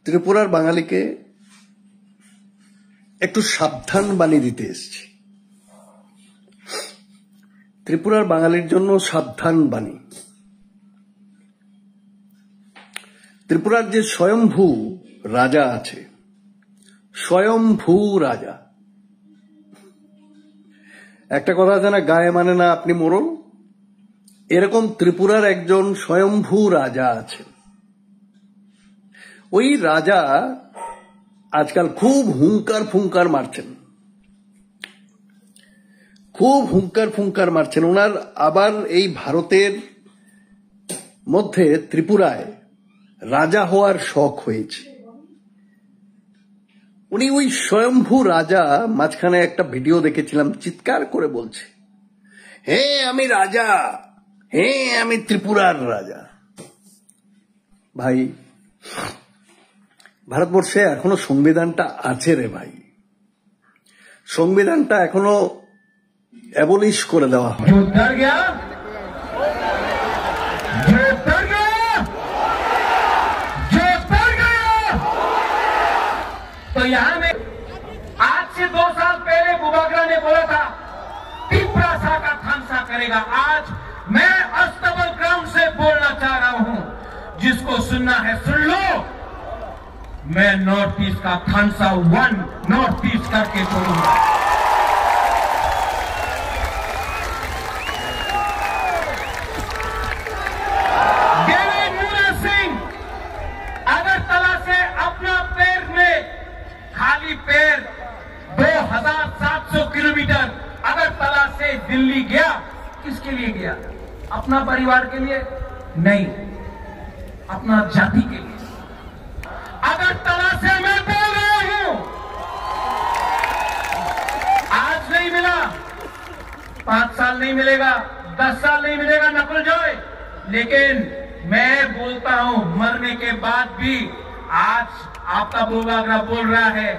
ত্রিপুরার বাঙালিকে একটু সাবধান বাণী দিতে এসেছি। ত্রিপুরার বাঙালির জন্য সাবধান বাণী। ত্রিপুরার যে স্বয়ম্ভূ রাজা আছে, স্বয়ম্ভূ রাজা, একটা কথা আছে না, গায়ে মানে না আপনি মোড়ল, এরকম ত্রিপুরার একজন স্বয়ম্ভূ রাজা আছে। ওই রাজা আজকাল খুব হুঙ্কার ফুঙ্কার মারছেন, খুব হুঙ্কার ফুঙ্কার মারছেন। ওনার আবার এই ভারতের মধ্যে ত্রিপুরায় রাজা হওয়ার শখ হয়েছে। উনি ওই স্বয়ম্ভূ রাজা, মাঝখানে একটা ভিডিও দেখেছিলাম, চিৎকার করে বলছে, হে আমি রাজা, হে আমি ত্রিপুরার রাজা। ভাই, ভারতবর্ষে এখনো সংবিধানটা আছে রে ভাই, সংবিধানটা এখনো অ্যাবলিশ করে দেওয়া হয়। तो यहाँ में आज से 2 साल पहले बुबागरा ने बोला था पिपरासा का थानसा करेगा। आज मैं अस्तबल ग्राउंड से बोलना चाह रहा हूँ, जिसको सुनना है सुन लो। मैं नॉर्थ ईस्ट का थानसा 1 नॉर्थ ईस्ट करके छोड़ूंगा। अगरतला से अपना पैर में खाली पैर 2700 किलोमीटर अगरतला से दिल्ली गया। किसके लिए गया? अपना परिवार के लिए नहीं, अपना जाति के लिए। अगरतला से मैं बोल रहा हूं, आज नहीं मिला, 5 साल नहीं मिलेगा, 10 साल नहीं मिलेगा नकुल जॉय, लेकिन मैं बोलता हूं मरने के बाद भी आज आपका बुबागरा बोल रहा है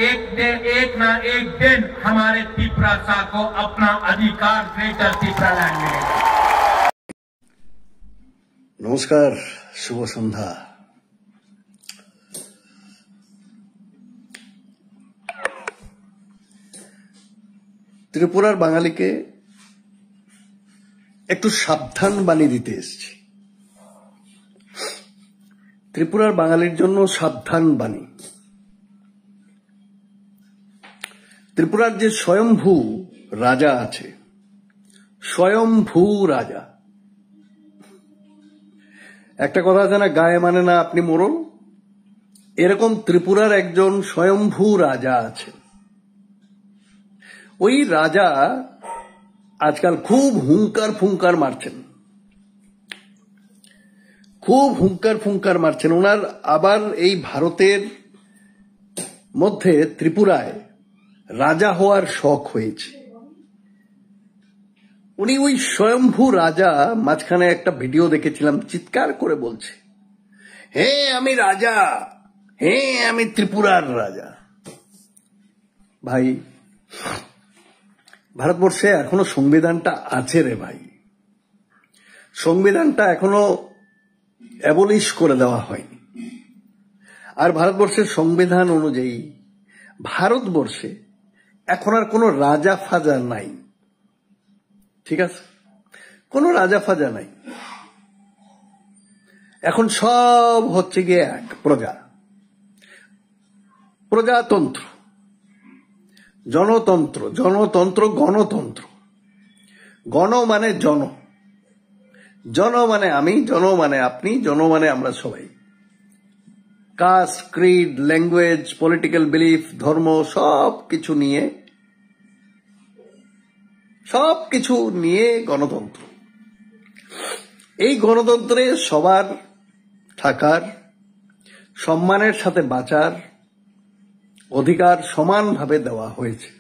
एक ना एक दिन हमारे पिपरासा को अपना अधिकार ग्रेटर पिपरा लैंड मिलेगा। नमस्कार, शुभ सन्ध्या। ত্রিপুরার বাঙালিকে একটু সাবধান বাণী দিতে এসেছি। ত্রিপুরার বাঙালির জন্য সাবধান বাণী। ত্রিপুরার যে স্বয়ম্ভূ রাজা আছে, স্বয়ম্ভূ রাজা, একটা কথা আছে না, গায়ে মানে না আপনি মোড়ল, এরকম ত্রিপুরার একজন স্বয়ম্ভূ রাজা আছে। ওই রাজা আজকাল খুব হুঙ্কার ফুঙ্কার মারছেন, খুব হুঙ্কার ফুঙ্কার মারছেন। ওনার আবার এই ভারতের মধ্যে ত্রিপুরায় রাজা হওয়ার শখ হয়েছে। উনি ওই স্বয়ম্ভূ রাজা, মাঝখানে একটা ভিডিও দেখেছিলাম, চিৎকার করে বলছে, হে আমি রাজা, হে আমি ত্রিপুরার রাজা। ভাই, ভারতবর্ষে এখনো সংবিধানটা আছে রে ভাই, সংবিধানটা এখনো অ্যাবলিশ করে দেওয়া হয়নি। আর ভারতবর্ষের সংবিধান অনুযায়ী ভারতবর্ষে এখন আর কোনো রাজা ফাজা নাই, ঠিক আছে? কোনো রাজা ফাজা নাই, এখন সব হচ্ছে গিয়ে এক প্রজাতন্ত্র, জনতন্ত্র, জনতন্ত্র, গণতন্ত্র। গণ মানে জন, জন মানে আমি, জন মানে আপনি, জন মানে আমরা সবাই। Caste, creed, language, political belief, ধর্ম, সবকিছু নিয়ে গণতন্ত্র। এই গণতন্ত্রে সবার থাকার, সম্মানের সাথে বাঁচার অধিকার সমানভাবে দেওয়া হয়েছে।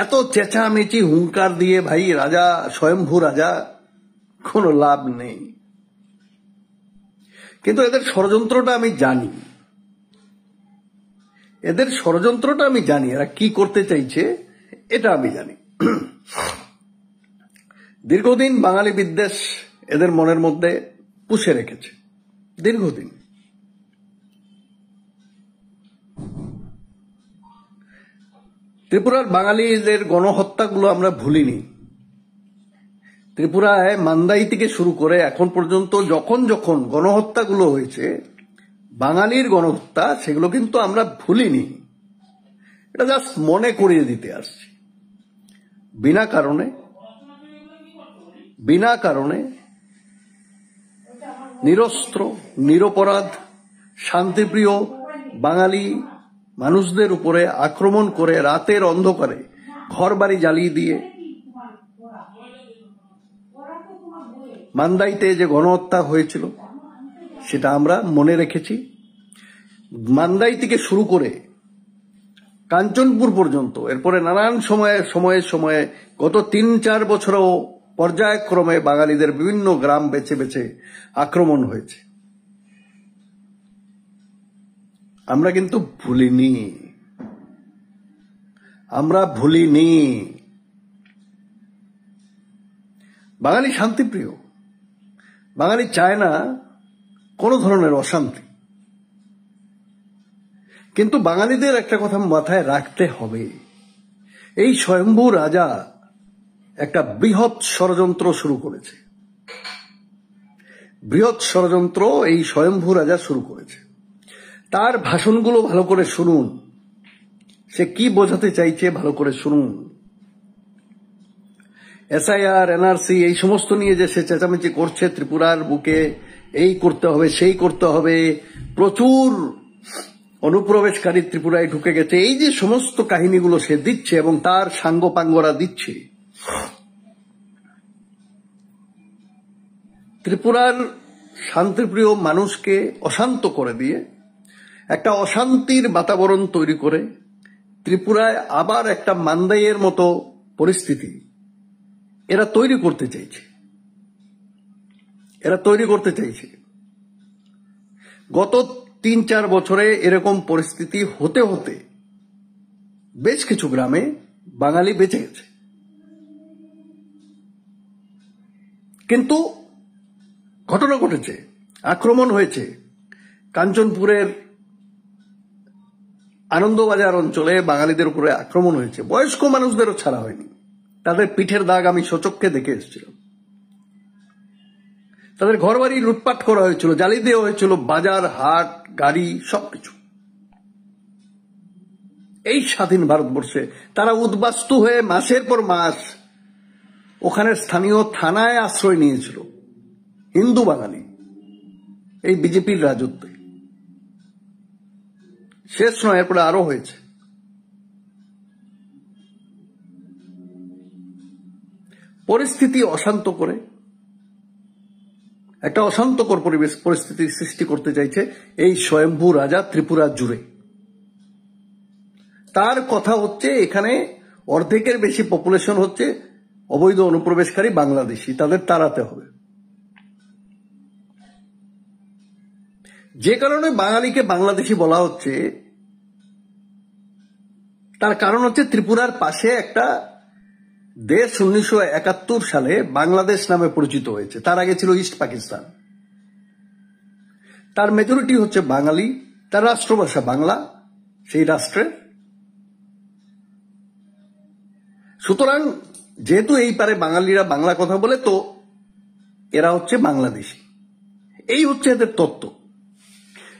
এত চেঁচামেচি হুঙ্কার দিয়ে ভাই রাজা, স্বয়ম্ভূ রাজা, কোনো লাভ নেই। কিন্তু এদের ষড়যন্ত্রটা আমি জানি, এদের ষড়যন্ত্রটা আমি জানি, এরা কি করতে চাইছে এটা আমি জানি। দীর্ঘদিন বাঙালি বিদ্বেষ এদের মনের মধ্যে পুষে রেখেছে, দীর্ঘদিন। ত্রিপুরার বাঙালিদের গণহত্যাগুলো আমরা ভুলিনি। ত্রিপুরায় মান্দাই থেকে শুরু করে এখন পর্যন্ত যখন যখন গণহত্যাগুলো হয়েছে, বাঙালির গণহত্যা, সেগুলো কিন্তু আমরা ভুলিনি। এটা জাস্ট মনে করিয়ে দিতে আসছি। বিনা কারণে নিরস্ত্র, নিরপরাধ, শান্তিপ্রিয় বাঙালি মানুষদের উপরে আক্রমণ করে রাতের অন্ধকারে ঘরবাড়ি জ্বালিয়ে দিয়ে মান্দাইতে যে গণহত্যা হয়েছিল সেটা আমরা মনে রেখেছি। মান্দাই থেকে শুরু করে কাঞ্চনপুর পর্যন্ত, এরপরে নানান সময়ে গত 3-4 বছরও পর্যায়ক্রমে বাঙালিদের বিভিন্ন গ্রাম বেছে বেছে আক্রমণ হয়েছে। আমরা কিন্তু ভুলিনি। বাঙালি শান্তিপ্রিয়, বাঙালি চায় না কোনো ধরনের অশান্তি। কিন্তু বাঙালিদের একটা কথা মাথায় রাখতে হবে, এই স্বয়ম্ভু রাজা একটা বৃহৎ ষড়যন্ত্র শুরু করেছে। এই স্বয়ম্ভু রাজা শুরু করেছে। তার ভাষণগুলো ভালো করে শুনুন, সে কি বোঝাতে চাইছে ভালো করে শুনুন। SIR, NRC এই সমস্ত নিয়ে যে সে চেঁচামেচি করছে, ত্রিপুরার বুকে এই করতে হবে, সেই করতে হবে, প্রচুর অনুপ্রবেশকারী ত্রিপুরায় ঢুকে গেছে, এই যে সমস্ত কাহিনীগুলো সে দিচ্ছে এবং তার সাঙ্গপাঙ্গরা দিচ্ছে, ত্রিপুরার শান্তিপ্রিয় মানুষকে অশান্ত করে দিয়ে একটা অশান্তির বাতাবরণ তৈরি করে ত্রিপুরায় আবার একটা মান্দাইয়ের মতো পরিস্থিতি এরা তৈরি করতে চাইছে। গত 3-4 বছরে এরকম পরিস্থিতি হতে হতে বেশ কিছু গ্রামে বাঙালি বেঁচে গেছে। কিন্তু ঘটনা ঘটেছে, আক্রমণ হয়েছে। কাঞ্চনপুরের আনন্দবাজার অঞ্চলে বাঙালিদের উপরে আক্রমণ হয়েছে, বয়স্ক মানুষদেরও ছাড়া হয়নি। তাদের পিঠের দাগ আমি সচক্ষে দেখে এসেছিলাম। তাদের ঘরবাড়ি লুটপাট করা হয়েছিল, জ্বালিয়ে দেওয়া হয়েছিল, বাজার, হাট, গাড়ি, সবকিছু। এই স্বাধীন ভারতবর্ষে তারা উদ্বাস্তু হয়ে মাসের পর মাস ওখানে স্থানীয় থানায় আশ্রয় নিয়েছিল, হিন্দু বাঙালি, এই বিজেপির রাজত্বে। শেষ নয়, এরপরে আরো হয়েছে। পরিস্থিতি অশান্ত করে একটা অশান্তকর পরিস্থিতি সৃষ্টি করতে চাইছে এই স্বয়ম্ভু রাজা ত্রিপুরা জুড়ে। তার কথা হচ্ছে এখানে অর্ধেকের বেশি পপুলেশন হচ্ছে অবৈধ অনুপ্রবেশকারী বাংলাদেশি, তাদের তাড়াতে হবে। যে কারণে বাঙালিকে বাংলাদেশি বলা হচ্ছে, তার কারণ হচ্ছে ত্রিপুরার পাশে একটা দেশ 1971 সালে বাংলাদেশ নামে পরিচিত হয়েছে। তার আগে ছিল ইস্ট পাকিস্তান। তার মেজরিটি হচ্ছে বাঙালি, তার রাষ্ট্রভাষা বাংলা সেই রাষ্ট্রের। সুতরাং যেহেতু এই পারে বাঙালিরা বাংলা কথা বলে, তো এরা হচ্ছে বাংলাদেশি, এই হচ্ছে এদের তত্ত্ব।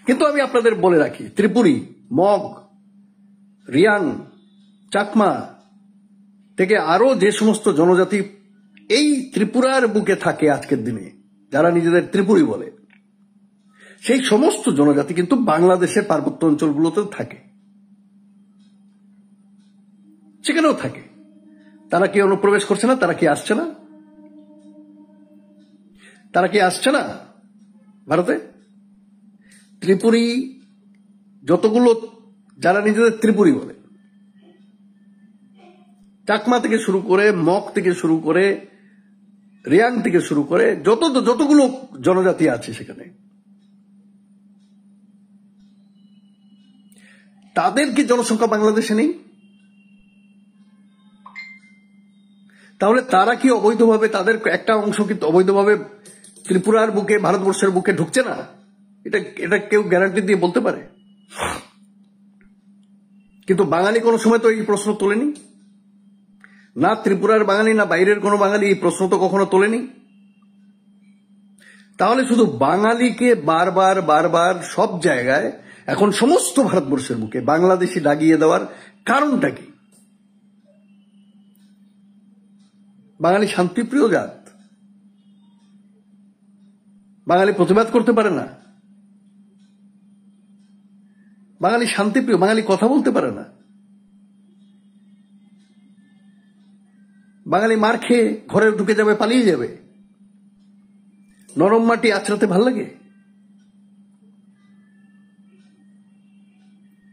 কিন্তু আমি আপনাদের বলে রাখি, ত্রিপুরী, মগ, রিয়াং, চাকমা থেকে আরো যে সমস্ত জনজাতি এই ত্রিপুরার বুকে থাকে আজকের দিনে, যারা নিজেদের ত্রিপুরী বলে, সেই সমস্ত জনজাতি কিন্তু বাংলাদেশের পার্বত্য অঞ্চলগুলোতে থাকে, সেখানেও থাকে। তারা কি অনুপ্রবেশ করছে না? তারা কি আসছে না ভারতে? ত্রিপুরী যতগুলো যারা নিজেদের ত্রিপুরী বলে, চাকমা থেকে শুরু করে, মগ থেকে শুরু করে, রিয়াং থেকে শুরু করে, যতগুলো জনজাতি আছে সেখানে, তাদের কি জনসংখ্যা বাংলাদেশে নেই? তাহলে তারা কি অবৈধভাবে, তাদের একটা অংশ কি অবৈধভাবে ত্রিপুরার বুকে, ভারতবর্ষের বুকে ঢুকছে না? এটা কেউ গ্যারান্টি দিয়ে বলতে পারে? কিন্তু বাঙালি কোনো সময় তো এই প্রশ্ন তোলেনি, না ত্রিপুরার বাঙালি না বাইরের কোনো বাঙালি এই প্রশ্ন তো কখনো তোলেনি। তাহলে শুধু বাঙালিকে বারবার বারবার সব জায়গায় এখন সমস্ত ভারতবর্ষের বুকে বাংলাদেশি দাগিয়ে দেওয়ার কারণটা কি? বাঙালি শান্তিপ্রিয় জাত, বাঙালি প্রতিবাদ করতে পারে না, বাঙালি শান্তিপ্রিয়, বাঙালি কথা বলতে পারে না, বাঙালি মার খেয়ে ঘরে ঢুকে যাবে, পালিয়ে যাবে। নরম মাটি আছড়াতে ভাল লাগে।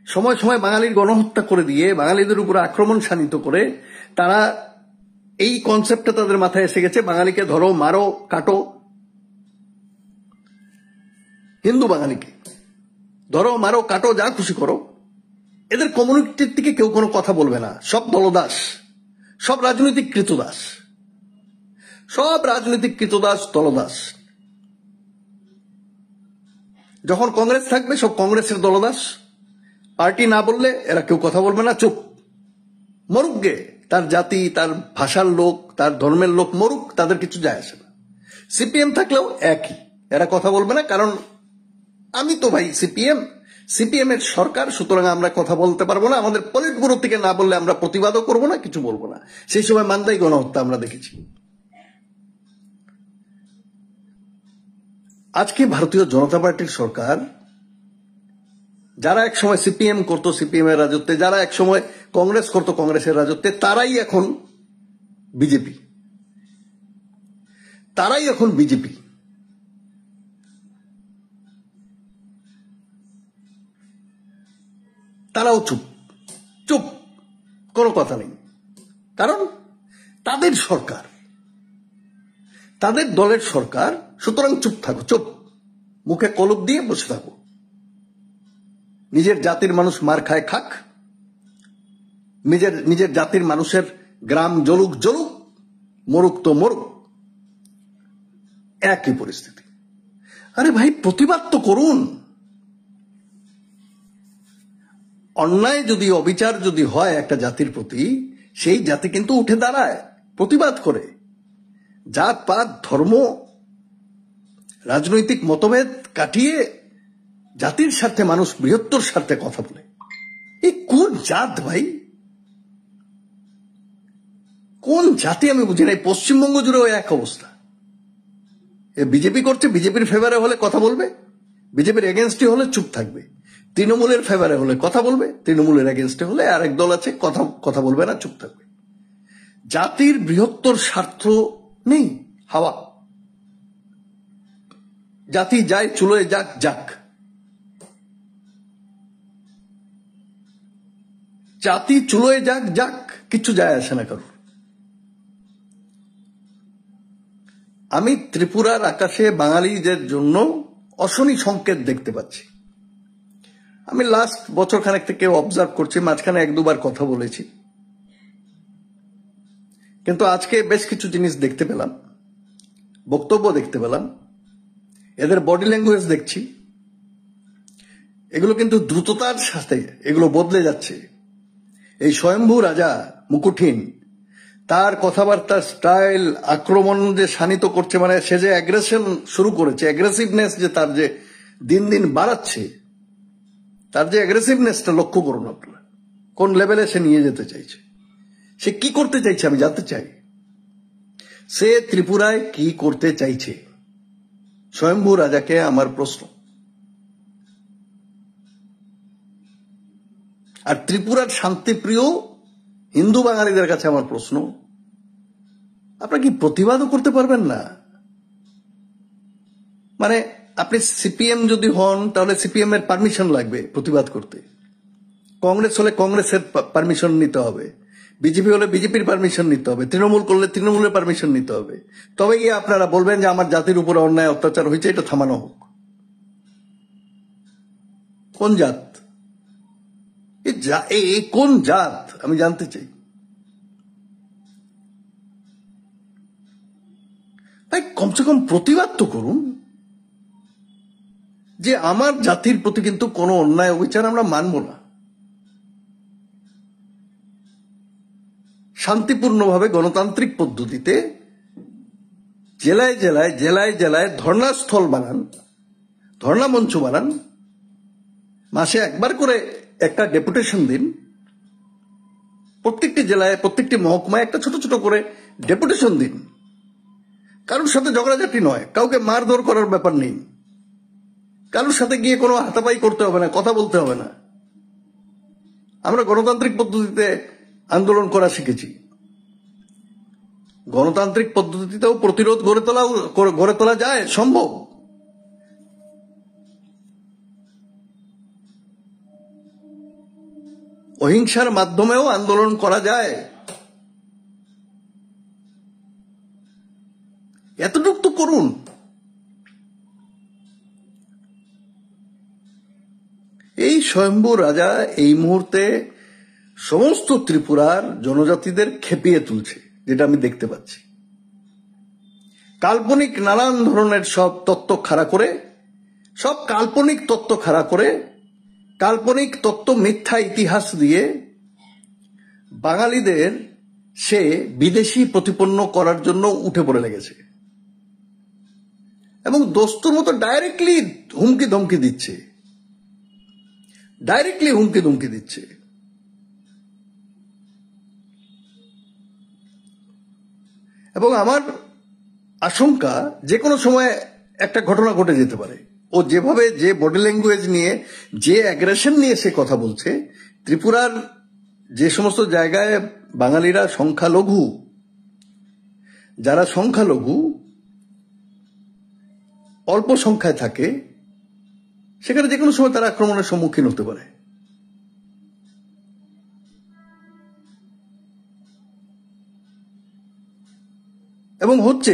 সময় সময় বাঙালির গণহত্যা করে দিয়ে বাঙালিদের উপর আক্রমণ শানিত করে তারা এই কনসেপ্টটা তাদের মাথায় এসে গেছে, বাঙালিকে ধরো, মারো, কাটো। হিন্দু বাঙালিকে ধরো, মারো, কাটো, যা খুশি করো। এদের কমিউনিটির থেকে কেউ কোনো কথা বলবে না। সব দলদাস, সব রাজনৈতিক কৃতদাস, সব রাজনৈতিক কৃতদাস, দলদাস। যখন কংগ্রেস থাকবে সব কংগ্রেসের দলদাস। পার্টি না বললে এরা কেউ কথা বলবে না, চুপ। মরুক গে, তার জাতি, তার ভাষার লোক, তার ধর্মের লোক মরুক, তাদের কিছু যায় আসে না। সিপিএম থাকলেও একই, এরা কথা বলবে না, কারণ আমি তো ভাই সিপিএম এর সরকার, সুতরাং আমরা কথা বলতে পারবো না। আমাদের পলিট ব্যুরো থেকে না বললে আমরা প্রতিবাদও করবো না, কিছু বলবো না। সেই সময় মান্দাই গণহত্যা আমরা দেখেছি। আজকে ভারতীয় জনতা পার্টির সরকার, যারা এক সময় সিপিএম করতো সিপিএম এর রাজত্বে, যারা এক সময় কংগ্রেস করতো কংগ্রেসের রাজত্বে, তারাই এখন বিজেপি। তারাও চুপ, কোনো কথা নেই। কারণ তাদের সরকার, তাদের দলের সরকার, সুতরাং চুপ থাকো, চুপ, মুখে কলপ দিয়ে বসে থাকো। নিজের জাতির মানুষ মার খায়, খাক। নিজের জাতির মানুষের গ্রাম জ্বলুক, মরুক তো মরুক, একই পরিস্থিতি। আরে ভাই, প্রতিবাদ তো করুন। অন্যায় যদি, অবিচার যদি হয় একটা জাতির প্রতি, সেই জাতি কিন্তু উঠে দাঁড়ায়, প্রতিবাদ করে। জাত পাত, ধর্ম, রাজনৈতিক মতভেদ কাটিয়ে জাতির স্বার্থে, মানুষ বৃহত্তর স্বার্থে কথা বলে। এই কোন জাত ভাই, কোন জাতি আমি বুঝি না। পশ্চিমবঙ্গ জুড়েও এক অবস্থা। বিজেপি করছে, বিজেপির ফেভারে হলে কথা বলবে, বিজেপির এগেনস্টে হলে চুপ থাকবে। তৃণমূলের ফেভারে হলে কথা বলবে, তৃণমূলের এগেনস্টে হলে আরেক দল আছে, কথা বলবে না, চুপ থাকবে। জাতির বৃহত্তর স্বার্থ নেই, হাওয়া। জাতি যায় চুলোয় যাক, জাতি চুলোয় যাক, কিচ্ছু যায় আসে না কারোর। আমি ত্রিপুরার আকাশে বাঙালিদের জন্য অশনি সংকেত দেখতে পাচ্ছি। আমি লাস্ট বছর খানেক থেকে অবজার্ভ করছি, মাঝখানে এক দুবার কথা বলেছি, কিন্তু আজকে বেশ কিছু জিনিস দেখতে পেলাম, বক্তব্য দেখতে পেলাম, এদের বডি ল্যাঙ্গুয়েজ দেখছি। এগুলো কিন্তু দ্রুততার সাথে এগুলো বদলে যাচ্ছে। এই স্বয়ম্ভু রাজা মুকুটহীন, তার কথাবার্তার স্টাইল, আক্রমণ যে শানিত করছে, মানে সে যে অ্যাগ্রেশন শুরু করেছে, অ্যাগ্রেসিভনেস যে তার যে দিন দিন বাড়াচ্ছে, তার যে অ্যাগ্রেসিভনেসটা লক্ষ্য করুন আপনারা, কোন লেভেলে সে নিয়ে যেতে চাইছে, সে কি করতে চাইছে আমি জানতে চাই। সে ত্রিপুরায় কি করতে চাইছে, স্বয়ম্ভু রাজাকে আমার প্রশ্ন। আর ত্রিপুরার শান্তিপ্রিয় হিন্দু বাঙালিদের কাছে আমার প্রশ্ন, আপনারা কি প্রতিবাদও করতে পারবেন না? মানে আপনি সিপিএম যদি হন তাহলে সিপিএম এর পারমিশন লাগবে প্রতিবাদ করতে, কংগ্রেস হলে কংগ্রেসের পারমিশন নিতে হবে, বিজেপি হলে বিজেপির পারমিশন নিতে হবে, তৃণমূল করলে তৃণমূলের পারমিশন নিতে হবে, তবে গিয়ে আপনারা বলবেন যে আমার জাতির উপরে অন্যায় অত্যাচার হয়েছে, এটা থামানো হোক। কোন জাত? এই কোন জাত আমি জানতে চাই ভাই। কমসে কম প্রতিবাদ তো করুন যে আমার জাতির প্রতি কিন্তু কোনো অন্যায় অবিচার আমরা মানব না। শান্তিপূর্ণভাবে গণতান্ত্রিক পদ্ধতিতে জেলায় জেলায় জেলায় জেলায় ধর্ণাস্থল বানান, ধর্ণা মঞ্চ বানান, মাসে একবার করে একটা ডেপুটেশন দিন, প্রত্যেকটি জেলায় প্রত্যেকটি মহকুমায় একটা ছোট ছোট করে ডেপুটেশন দিন। কারোর সাথে ঝগড়াঝাটি নয়, কাউকে মারধর করার ব্যাপার নেই, কারোর সাথে গিয়ে কোনো হাতাপাই করতে হবে না, কথা বলতে হবে না। আমরা গণতান্ত্রিক পদ্ধতিতে আন্দোলন করা শিখেছি। গণতান্ত্রিক পদ্ধতিতেও প্রতিরোধ গড়ে তোলা যায়, সম্ভব। অহিংসার মাধ্যমেও আন্দোলন করা যায়। এতটুকু তো করুন। এই স্বয়ম্ভু রাজা এই মুহূর্তে সমস্ত ত্রিপুরার জনজাতিদের খেপিয়ে তুলছে, যেটা আমি দেখতে পাচ্ছি। কাল্পনিক নানান ধরনের সব তত্ত্ব খাড়া করে, সব কাল্পনিক তত্ত্ব খাড়া করে, কাল্পনিক তত্ত্ব মিথ্যা ইতিহাস দিয়ে বাঙালিদের সে বিদেশি প্রতিপন্ন করার জন্য উঠে পড়ে লেগেছে এবং দস্তুর মতো ডাইরেক্টলি হুমকি ধমকি দিচ্ছে, এবং আমার আশঙ্কা যে কোনো সময় একটা ঘটনা ঘটে যেতে পারে। ও যেভাবে, যে বডি ল্যাঙ্গুয়েজ নিয়ে, যে অ্যাগ্রেশন নিয়ে সে কথা বলছে, ত্রিপুরার যে সমস্ত জায়গায় বাঙালিরা সংখ্যালঘু, যারা সংখ্যালঘু অল্প সংখ্যায় থাকে, সেখানে যে কোনো সময় তারা আক্রমণের সম্মুখীন হতে পারে। এবং হচ্ছে,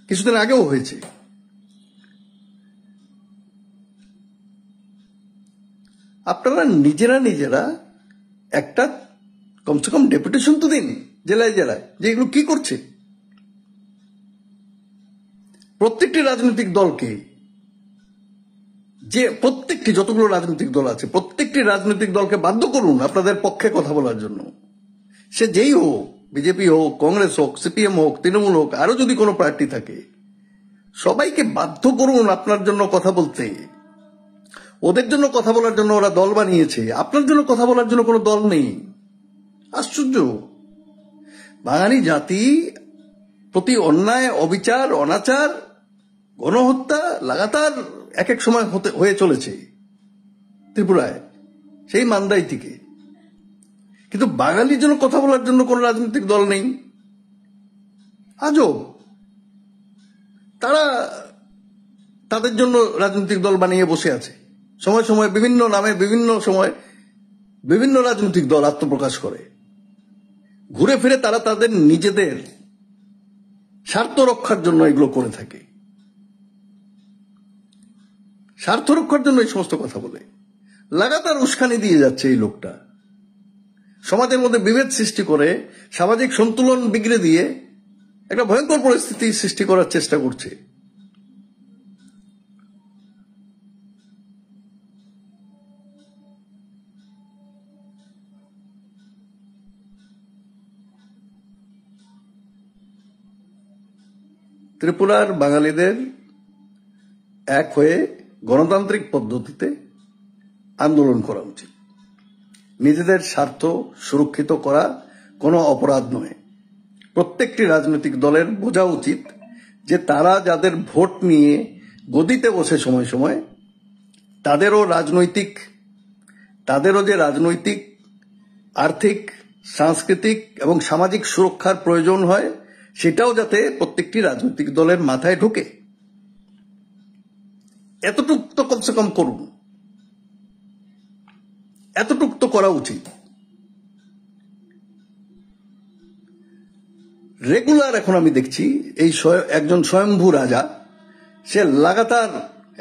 কিছুদিন আগেও হয়েছে। আপনারা নিজেরা একটা কমসে কম ডেপুটেশন তো দিন জেলায় জেলায়, যে এগুলো কি করছে। প্রত্যেকটি রাজনৈতিক দলকে, যে প্রত্যেকটি যতগুলো রাজনৈতিক দল আছে, প্রত্যেকটি রাজনৈতিক দলকে বাধ্য করুন আপনাদের পক্ষে কথা বলার জন্য। সে যেই হোক, বিজেপি হোক, কংগ্রেস হোক, সিপিএম হোক, তৃণমূল হোক, আরো যদি কোনো পার্টি থাকে, সবাইকে বাধ্য করুন আপনার জন্য কথা বলতে। ওদের জন্য কথা বলার জন্য ওরা দল বানিয়েছে, আপনার জন্য কথা বলার জন্য কোনো দল নেই। আশ্চর্য! বাঙালি জাতি প্রতি অন্যায়, অবিচার, অনাচার, গণহত্যা লাগাতার এক এক সময় হয়ে চলেছে ত্রিপুরায়, সেই মান্দাই থেকে। কিন্তু বাঙালির জন্য কথা বলার জন্য কোনো রাজনৈতিক দল নেই। আজব! তারা তাদের জন্য রাজনৈতিক দল বানিয়ে বসে আছে। সময় সময় বিভিন্ন নামে, বিভিন্ন সময় বিভিন্ন রাজনৈতিক দল আত্মপ্রকাশ করে। ঘুরে ফিরে তারা তাদের নিজেদের স্বার্থ রক্ষার জন্য এগুলো করে থাকে, স্বার্থ রক্ষার জন্য এই সমস্ত কথা বলে। লাগাতার উস্কানি দিয়ে যাচ্ছে এই লোকটা, সমাজের মধ্যে বিভেদ সৃষ্টি করে, সামাজিক সন্তুলন বিগড়ে দিয়ে একটা ভয়ঙ্কর পরিস্থিতি সৃষ্টি করার চেষ্টা করছে। ত্রিপুরার বাঙালিদের এক হয়ে গণতান্ত্রিক পদ্ধতিতে আন্দোলন করা উচিত। নিজেদের স্বার্থ সুরক্ষিত করা কোনো অপরাধ নয়। প্রত্যেকটি রাজনৈতিক দলের বোঝা উচিত যে তারা যাদের ভোট নিয়ে গদিতে বসে সময় সময়, তাদেরও যে রাজনৈতিক, আর্থিক, সাংস্কৃতিক এবং সামাজিক সুরক্ষার প্রয়োজন হয়, সেটাও যাতে প্রত্যেকটি রাজনৈতিক দলের মাথায় ঢোকে। এতটুক তো কমসে কম করুন, এতটুক তো করা উচিত। রেগুলার এখন আমি দেখছি এই একজন স্বয়ম্ভু রাজা, সে লাগাতার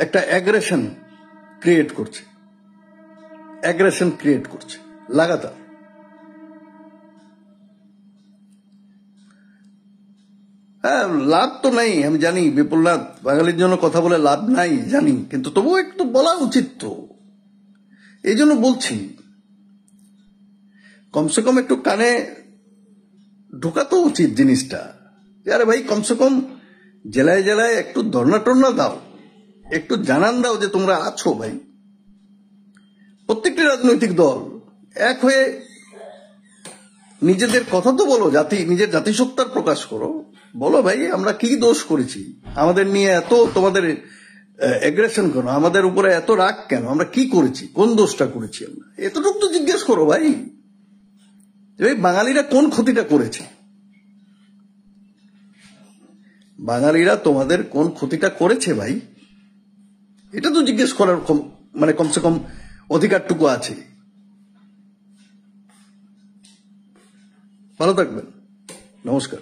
একটা অ্যাগ্রেশন ক্রিয়েট করছে লাগাতার। হ্যাঁ, লাভ তো নাই, আমি জানি বিপুলনাথ, বাঙালির জন্য কথা বলে লাভ নাই জানি, কিন্তু তবুও একটু বলা উচিত তো। এই জন্য বলছি, কমসে কম একটু কানে ঢোকাতো উচিত জিনিসটা। আরে ভাই, কমসে কম জেলায় জেলায় একটু ধর্ণা টর্ণা দাও, একটু জানান দাও যে তোমরা আছো ভাই। প্রত্যেকটি রাজনৈতিক দল এক হয়ে নিজেদের কথা তো বলো, নিজের জাতিসত্তার প্রকাশ করো। বলো ভাই, আমরা কি দোষ করেছি, আমাদের নিয়ে এত তোমাদের এগ্রেশন কেন, আমাদের উপরে এত রাগ কেন, আমরা কি করেছি, কোন দোষটা করেছি আমরা, এতটুকু তো জিজ্ঞেস করো ভাই। বাঙালিরা কোন ক্ষতিটা করেছে, বাঙালিরা তোমাদের কোন ক্ষতিটা করেছে ভাই, এটা তো জিজ্ঞেস করার মানে কমসে কম অধিকারটুকু আছে। ভালো থাকবেন, নমস্কার।